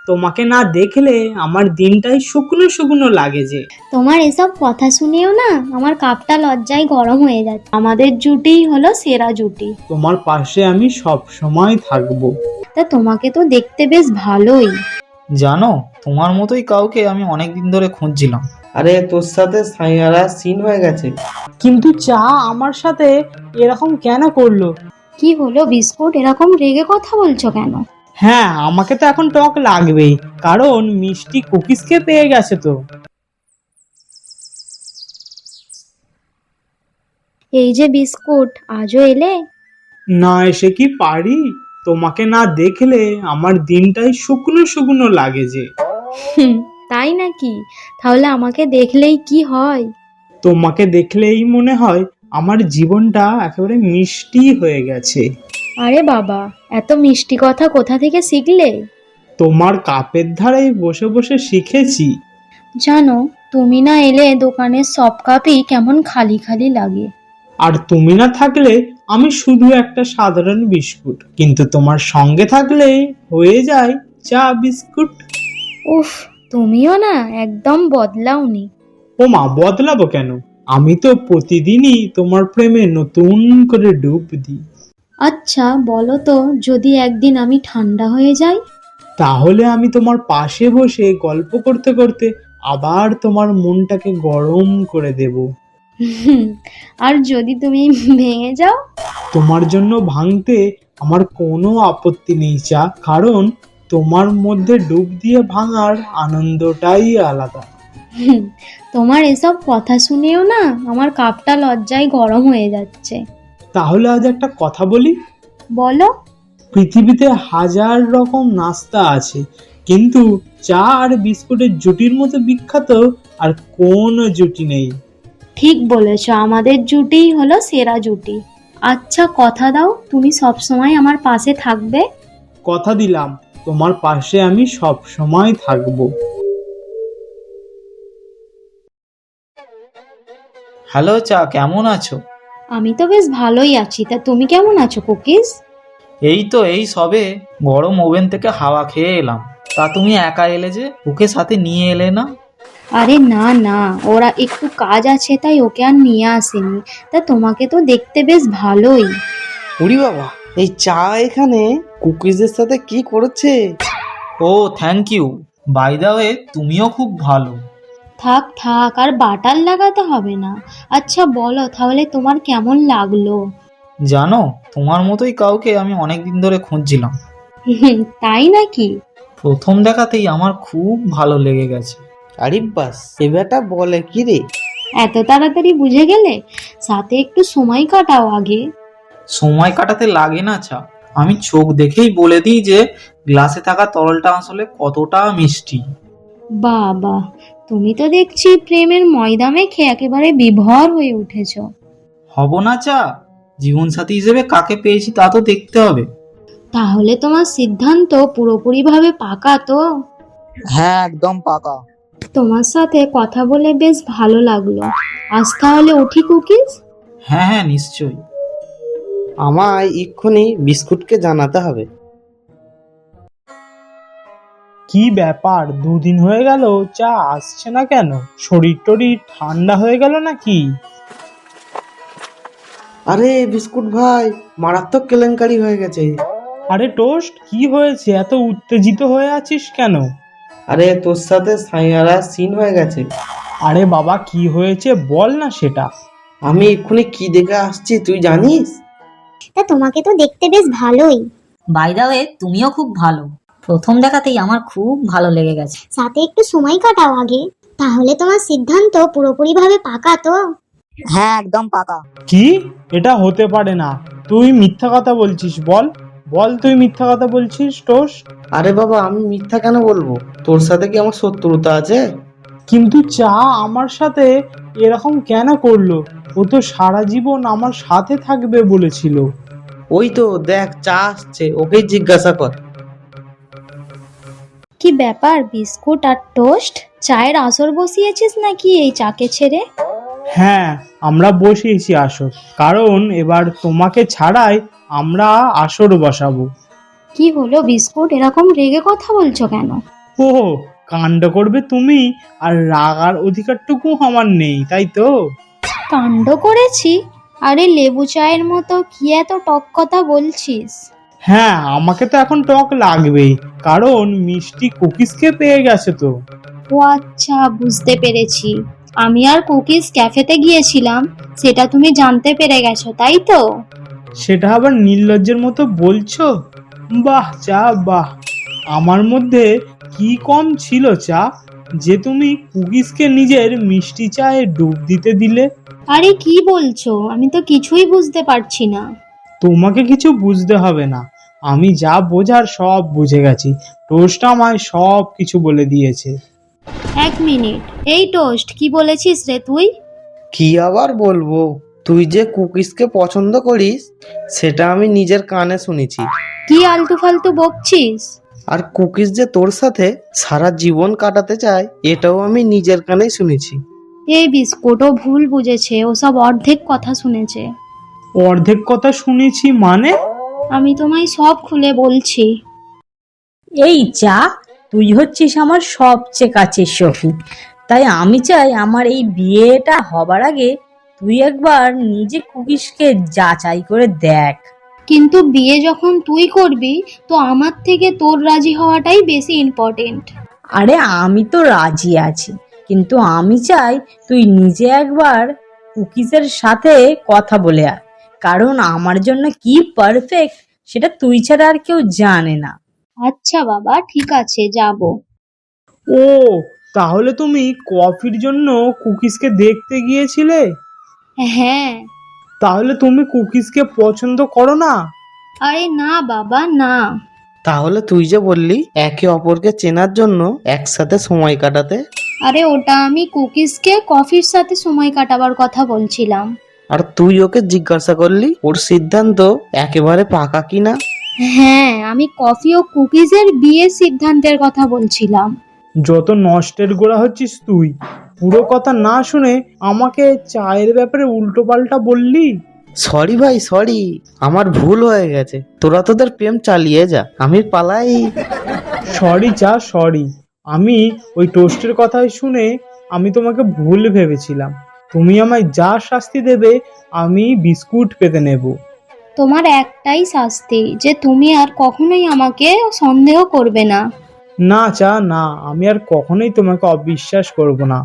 তোমাকে না দেখলে আমার দিনটাই শুকনো শুকনো লাগে যে। তোমার এসব কথা শুনেও না আমার কাপটা লজ্জায় গরম হয়ে যাচ্ছে। আমাদের জুটিই হলো সেরা জুটি। তোমার পাশে আমি সব সময় থাকবো। তা তোমাকে তো দেখতে বেশ ভালোই। জানো, তোমার মতোই কাউকে আমি অনেকদিন ধরে খুঁজছিলাম। আরে তোর সাথে সাইয়ারা সিন হয়ে গেছে। কিন্তু চা আমার সাথে এরকম কেন করলো? কি হলো বিস্কুট, এরকম রেগে কথা বলছো কেন? হ্যাঁ, আমাকে তো এখন টক লাগবেই, কারণ মিষ্টি কুকিজকে পেয়ে গেছে তো। এই যে বিস্কুট, আজও এলে? না এসে কি পারি? তোমাকে না দেখলে আমার দিনটাই শুকনো শুকনো লাগে যে। তাই নাকি? তাহলে আমাকে দেখলেই কি হয়? তোমাকে দেখলেই মনে হয় আমার জীবনটা একেবারে মিষ্টি হয়ে গেছে। আরে বাবা, এত মিষ্টি কথা কোথা থেকে শিখলে? তোমার কাপের ধারেই বসে বসে শিখেছি। জানো, তুমি না এলে দোকানের সব কাপই কেমন খালি খালি লাগে। আর তুমি না থাকলে আমি শুধু একটা সাধারণ বিস্কুট, কিন্তু তোমার সঙ্গে থাকলে হয়ে যায় চা বিস্কুট। উফ, তুমিও না একদম বদলাওনি। ও মা, বদলাবো কেন? আমি তো প্রতিদিনই তোমার প্রেমে নতুন করে ডুব দিই। আচ্ছা বলো তো, যদি একদিন আমি ঠান্ডা হয়ে যাই? তাহলে আমি তোমার পাশে বসে গল্প করতে করতে আবার তোমার মনটাকে গরম করে দেব। আর যদি তুমি ভেঙে যাও? তোমার জন্য ভাঙতে আমার কোনো আপত্তি নেই চা, কারণ তোমার মধ্যে ডুব দিয়ে ভাঙার আনন্দটাই আলাদা। তোমার এসব কথা শুনেও না আমার কাপটা লজ্জায় গরম হয়ে যাচ্ছে। তাহলে আজ একটা কথা বলি। বলো। পৃথিবীতে হাজার রকম নাস্তা আছে, কিন্তু চা আর বিস্কুটের জুটির মতো বিখ্যাত আর কোনো জুটি নেই। ঠিক বলেছ, আমাদের জুটিই হলো সেরা জুটি। আচ্ছা কথা দাও, তুমি সব সময় আমার পাশে থাকবে। কথা দিলাম, তোমার পাশে আমি সব সময় থাকবো। হ্যালো চা, কেমন আছো? আমি তো বেশ ভালোই আছি, তা তুমি কেমন আছো কুকিজ? এই তো, এই সবে গরম ওভেন থেকে হাওয়া খেয়ে এলাম। তা তুমি একা এলে যে, ওকে সাথে নিয়ে এলে না? আরে না না, ওরা একটু কাজ আছে তাই ওকে আর নিয়ে আসেনি। তা তোমাকে তো দেখতে বেশ ভালোই। উরি বাবা, এই চা এখানে কুকিজের সাথে কি করেছে? Oh thank you. By the way, তুমিও খুব ভালো। থাক থাক, আর বাটার লাগাতে হবে না। আচ্ছা বলো তাহলে, তোমার কেমন লাগলো? জানো, তোমার মতোই কাউকে আমি অনেকদিন ধরে খুঁজছিলাম। তাই নাকি? প্রথম দেখাতেই আমার খুব ভালো লেগে গেছে। আরে বাস, এ বেটা বলে কি রে? এত তাড়াতাড়ি বুঝে গেলে? সাথে একটু সময় কাটাও আগে। সময় কাটাতে লাগে না চা, আমি চোখ দেখেই বলে দিই যে গ্লাসে থাকা তরলটা আসলে কতটা মিষ্টি। বাবা, তুমি তো দেখছি প্রেমের ময়দা মেখে একেবারে বিভোর হয়ে উঠেছ। হব না চা? জীবনসাথী হিসেবে কাকে পেয়েছি তা তো দেখতে হবে। তাহলে তোমার সিদ্ধান্ত পুরোপুরিভাবে পাকা তো? হ্যাঁ, একদম পাকা। তোমার সাথে কথা বলে বেশ ভালো লাগলো। আজ তাহলে উঠি কুকিজ। হ্যাঁ হ্যাঁ, নিশ্চয়ই। আমায় এক্ষুনি বিস্কুটকে জানাতে হবে। কি ব্যাপার, দুদিন হয়ে গেল চা আসছে না কেন? শরীর টরীর ঠান্ডা হয়ে গেল নাকি? আরে বিস্কুট ভাই, মারাত্মক কেলেঙ্কারি হয়ে গেছে। আরে টোস্ট, কি হয়েছে? এত উত্তেজিত হয়ে আছিস কেন? আরে তোর সাথে সাইয়ারা সিন হয়ে গেছে। আরে বাবা, কি হয়েছে বল না সেটা। আমি এক্ষুনি কি দেখে আসছি তুই জানিস? তা তোমাকে তো দেখতে বেশ ভালোই। বাই দা ওয়ে, তুমিও খুব ভালো। প্রথম দেখাতেই আমার খুব ভালো লেগে গেছে। সাথে একটু সময় কাটাও আগে। তাহলে তোমার সিদ্ধান্ত পুরোপুরিভাবে পাকা তো? হ্যাঁ, একদম পাকা। কি? এটা হতে পারে না, তুই মিথ্যা কথা বলছিস। বল বল, তুই মিথ্যা কথা বলছিস টোস্ট। আরে বাবা, আমি মিথ্যা কেন বলবো? তোর সাথে কি আমার শত্রুতা আছে? কিন্তু চা আমার সাথে এরকম কেন করলো? ও তো সারা জীবন আমার সাথে থাকবে বলেছিল। ওই তো দেখ, চা আসছে, ওকেই জিজ্ঞাসা কর। কি ব্যাপার বিস্কুট আর টোস্ট, চায়ের আসর বসিয়েছিস নাকি এই চাকে ছেড়ে? হ্যাঁ, আমরা বসিয়েছি আসর, কারণ এবার তোমাকে ছাড়াই আমরা আসর বসাবো। কি হলো বিস্কুট, এরকম রেগে কথা বলছো কেন? ও, কাণ্ড করবে তুমি, আর রাগার অধিকারটুকু আমার নেই, তাই তো? কাণ্ড করেছি? আরে লেবু চায়ের মতো কি এত টক কথা বলছিস? হ্যাঁ, আমাকে তো এখন টক লাগবেই, কারণ মিষ্টি কুকিজকে পেয়ে গেছে তো। ও আচ্ছা, বুঝতে পেরেছি। আমি আর কুকিজ ক্যাফেতে গিয়েছিলাম, সেটা তুমি জানতে পেরে গেছো, তাই তো? সেটা আবার নির্লজ্জের মতো বলছো? বাহ চা, বাহ! আমার মধ্যে কি কম ছিল চা, যে তুমি কুকিজকে নিজের মিষ্টি চায়ে ডুব দিতে দিলে? আরে কি বলছো, আমি তো কিছুই বুঝতে পারছি না। তোমাকে কিছু বুঝতে হবে না, আমি যা বোঝার সব বুঝে গেছি। টোস্ট আমায় সব কিছু বলে দিয়েছে। এক মিনিট, এই টোস্ট, কি বলেছিস রে তুই? কি আবার বলবো, তুই যে কুকিজকে পছন্দ করিস সেটা আমি নিজের কানে শুনেছি। কি আলতু ফালতু বকছিস? আর কুকিজ যে তোর সাথে সারা জীবন কাটাতে চায় এটাও আমি নিজের কানেই শুনেছি। এই বিস্কুট, ও ভুল বুঝেছে, ওসব অর্ধেক কথা শুনেছে। অর্ধেক কথা শুনেছি মানে? আমি তোমায় সব খুলে বলছি। এই চা, তুই হচ্ছিস আমার সবচেয়ে কাছের সখী, তাই আমি চাই আমার এই বিয়েটা হবার আগে তুই একবার নিজে কুকিজকে যাচাই করে দেখ। কিন্তু বিয়ে যখন তুই করবি, তো আমার থেকে তোর রাজি হওয়াটাই বেশি ইম্পর্টেন্ট। আরে আমি তো রাজি আছি, কিন্তু আমি চাই তুই নিজে একবার কুকিজের সাথে কথা বলে আয়, কারণ আমার জন্য কি পারফেক্ট সেটা তুই ছাড়া আর কেউ জানে না। আচ্ছা বাবা, ঠিক আছে, যাব। ও, তাহলে তুমি কফির জন্য কুকিজকে দেখতে গিয়েছিলে? হ্যাঁ। তাহলে তুমি কুকিজকে পছন্দ করো না? আরে না বাবা, না। তাহলে তুই যে বললি একে অপরকে চেনার জন্য একসাথে সময় কাটাতে। আরে ওটা আমি কুকিজকে কফির সাথে সময় কাটাবার কথা বলছিলাম। আর তুই ওকে জিজ্ঞাসা করলি ওর সিদ্ধান্ত একেবারে পাকা কিনা। হ্যাঁ, আমি কফি ও কুকিজের বিয়ের সিদ্ধান্তের কথা বলছিলাম। যত নষ্টের গোড়া হচ্ছিস তুই, পুরো কথা না শুনে আমাকে চায়ের ব্যাপারে উল্টো পাল্টা বললি। সরি ভাই, সরি, আমার ভুল হয়ে গেছে। তোরা তোদের প্রেম চালিয়ে যা, আমি পালাই। সরি চা, সরি। আমি ওই টোস্টের কথাই শুনে আমি তোমাকে ভুল ভেবেছিলাম। তুমি আমায় যা শাস্তি দেবে আমি বিস্কুট পেতে নেব। তোমার একটাই শাস্তি, যে তুমি আর কখনোই আমাকে সন্দেহ করবে না। না চা, না, আমি আর কখনোই তোমাকে অবিশ্বাস করব না।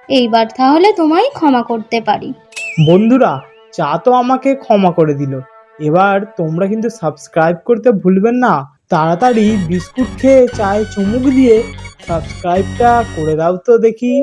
এইবার তাহলে তোমায় ক্ষমা করতে পারি। বন্ধুরা, চা তো আমাকে ক্ষমা করে দিল, এবার তোমরা কিন্তু সাবস্ক্রাইব করতে ভুলবেন না। তাড়াতাড়ি বিস্কুট খেয়ে চায়ে চুমুক দিয়ে সাবস্ক্রাইবটা করে দাও তো দেখি।